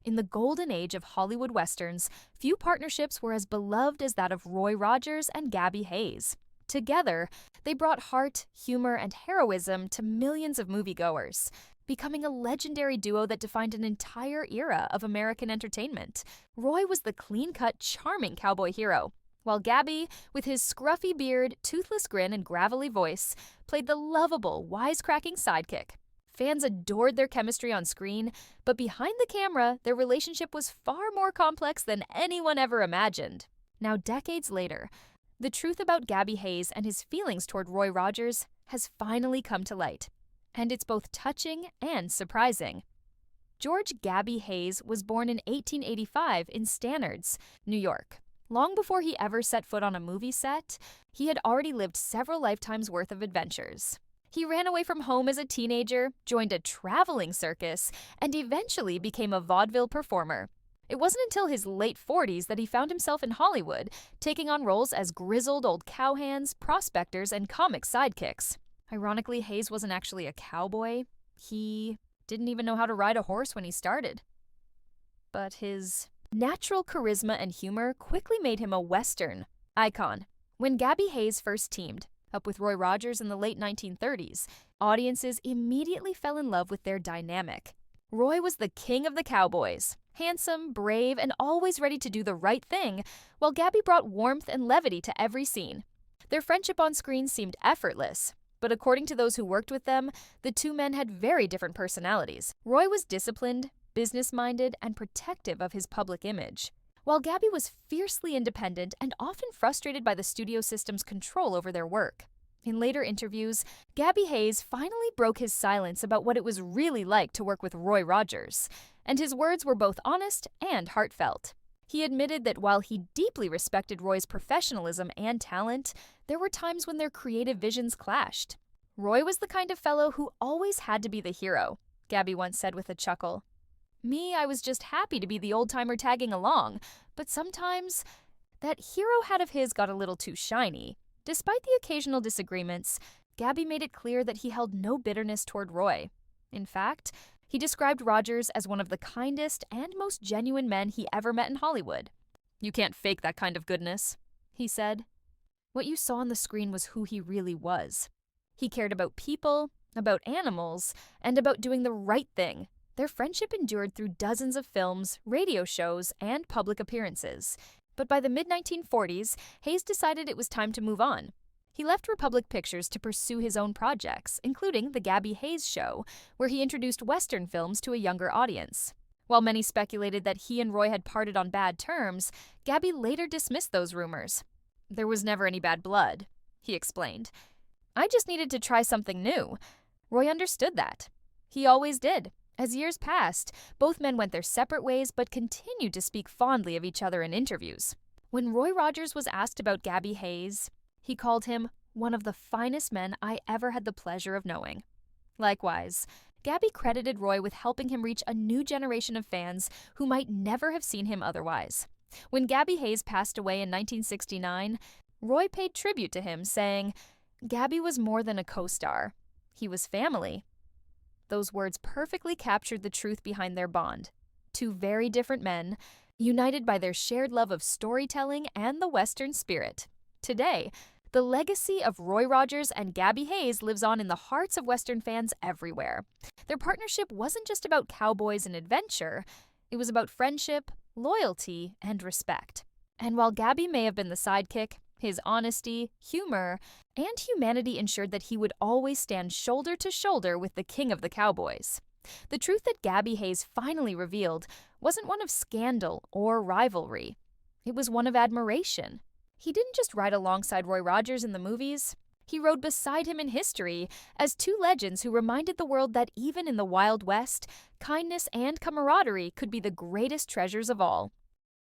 In the golden age of Hollywood westerns, few partnerships were as beloved as that of Roy Rogers and Gabby Hayes. Together, they brought heart, humor, and heroism to millions of moviegoers, becoming a legendary duo that defined an entire era of American entertainment. Roy was the clean-cut, charming cowboy hero, while Gabby, with his scruffy beard, toothless grin, and gravelly voice, played the lovable, wisecracking sidekick. Fans adored their chemistry on screen, but behind the camera, their relationship was far more complex than anyone ever imagined. Now, decades later, the truth about Gabby Hayes and his feelings toward Roy Rogers has finally come to light, and it's both touching and surprising. George Gabby Hayes was born in 1885 in Stannards, New York. Long before he ever set foot on a movie set, he had already lived several lifetimes' worth of adventures. He ran away from home as a teenager, joined a traveling circus, and eventually became a vaudeville performer. It wasn't until his late 40s that he found himself in Hollywood, taking on roles as grizzled old cowhands, prospectors, and comic sidekicks. Ironically, Hayes wasn't actually a cowboy. He didn't even know how to ride a horse when he started. But his natural charisma and humor quickly made him a Western icon. When Gabby Hayes first teamed up with Roy Rogers in the late 1930s, audiences immediately fell in love with their dynamic. Roy was the king of the Cowboys, handsome, brave, and always ready to do the right thing, while Gabby brought warmth and levity to every scene. Their friendship on screen seemed effortless, but according to those who worked with them, the two men had very different personalities. Roy was disciplined, business-minded, and protective of his public image, while Gabby was fiercely independent and often frustrated by the studio system's control over their work. In later interviews, Gabby Hayes finally broke his silence about what it was really like to work with Roy Rogers, and his words were both honest and heartfelt. He admitted that while he deeply respected Roy's professionalism and talent, there were times when their creative visions clashed. Roy was the kind of fellow who always had to be the hero, Gabby once said with a chuckle. Me, I was just happy to be the old-timer tagging along, but sometimes that hero hat of his got a little too shiny. Despite the occasional disagreements, Gabby made it clear that he held no bitterness toward Roy. In fact, he described Rogers as one of the kindest and most genuine men he ever met in Hollywood. "You can't fake that kind of goodness," he said. What you saw on the screen was who he really was. He cared about people, about animals, and about doing the right thing. Their friendship endured through dozens of films, radio shows, and public appearances. But by the mid-1940s, Hayes decided it was time to move on. He left Republic Pictures to pursue his own projects, including The Gabby Hayes Show, where he introduced Western films to a younger audience. While many speculated that he and Roy had parted on bad terms, Gabby later dismissed those rumors. "There was never any bad blood," he explained. "I just needed to try something new." Roy understood that. He always did. As years passed, both men went their separate ways but continued to speak fondly of each other in interviews. When Roy Rogers was asked about Gabby Hayes, he called him one of the finest men I ever had the pleasure of knowing. Likewise, Gabby credited Roy with helping him reach a new generation of fans who might never have seen him otherwise. When Gabby Hayes passed away in 1969, Roy paid tribute to him, saying, "Gabby was more than a co-star. He was family." Those words perfectly captured the truth behind their bond. Two very different men, united by their shared love of storytelling and the Western spirit. Today, the legacy of Roy Rogers and Gabby Hayes lives on in the hearts of Western fans everywhere. Their partnership wasn't just about cowboys and adventure, it was about friendship, loyalty, and respect. And while Gabby may have been the sidekick, his honesty, humor, and humanity ensured that he would always stand shoulder to shoulder with the king of the Cowboys. The truth that Gabby Hayes finally revealed wasn't one of scandal or rivalry. It was one of admiration. He didn't just ride alongside Roy Rogers in the movies. He rode beside him in history as two legends who reminded the world that even in the Wild West, kindness and camaraderie could be the greatest treasures of all.